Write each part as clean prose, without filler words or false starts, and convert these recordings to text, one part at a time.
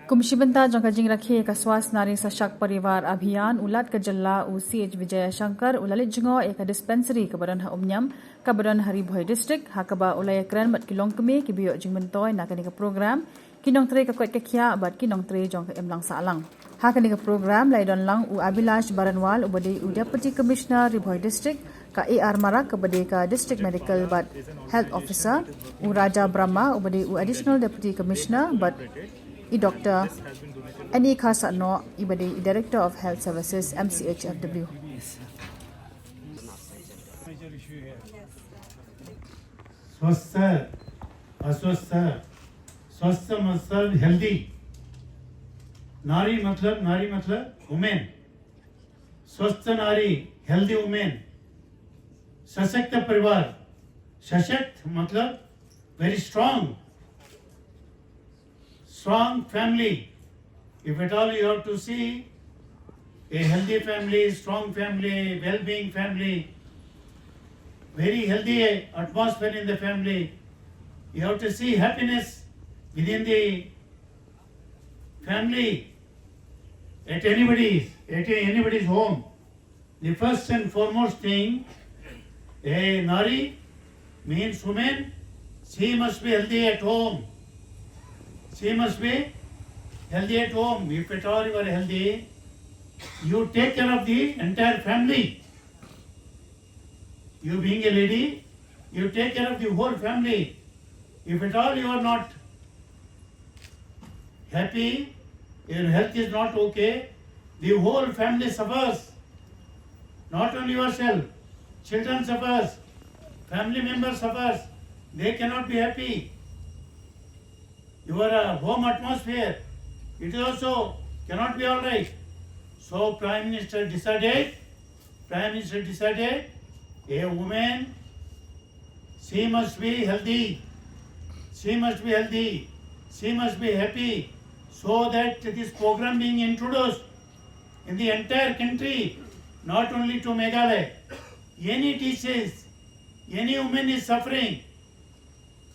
कुमशिबंता जंगजिंग रखे का स्वास्थ्य नारी सशक्त परिवार अभियान उलाट का जल्ला UCH विजय शंकर उलालित Jngoh एक डिस्पेंसरी कबरन उमियम कबरन हरिभोई डिस्ट्रिक्ट हाकबा उलायकरन बट किलोंग कमे की बियो जिंगमंतोय नाकनी का programme kinong tre ka kwet ka khya bat kinong tre jong ka emlang sa lang hakani ka program laidon lang u Abilash Baranwal ubade u deputy commissioner Ribhoi district ka AR Marak ubade ka district medical but health officer u Raja Brahma ubade u additional deputy commissioner but I doctor ani khasa no ibade I director of health services MCHFW Swasth aswasth स्वस्थ मतलब healthy नारी मतलब women स्वस्थ नारी healthy women सशक्त परिवार सशक्त मतलब very strong family if at all you have to see a healthy family strong family well being family very healthy atmosphere in the family you have to see happiness within the family, at anybody's home. The first and foremost thing, a Nari means woman, she must be healthy at home. She must be healthy at home. If at all you are healthy, you take care of the entire family. You being a lady, you take care of the whole family. If at all you are not happy, your health is not okay, the whole family suffers. Not only yourself, children suffers, family members suffers. They cannot be happy. Your home atmosphere, it also cannot be all right. So Prime Minister decided, a woman, she must be healthy. She must be happy. So that this program being introduced in the entire country, not only to Meghalaya, any disease, any woman is suffering,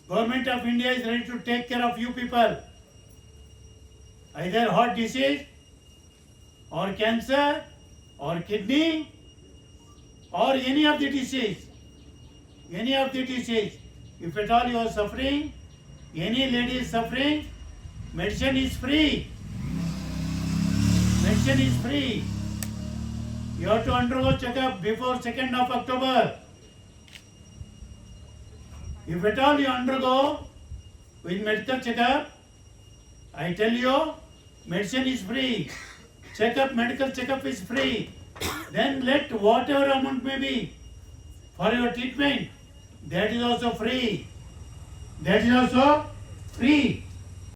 Government of India is ready to take care of you people. Either heart disease, or cancer, or kidney, or any of the disease. If at all you are suffering, any lady is suffering, medicine is free. You have to undergo checkup before 2nd of October. If at all you undergo with medical checkup, I tell you, medicine is free. Medical checkup is free. Then let whatever amount may be for your treatment, that is also free.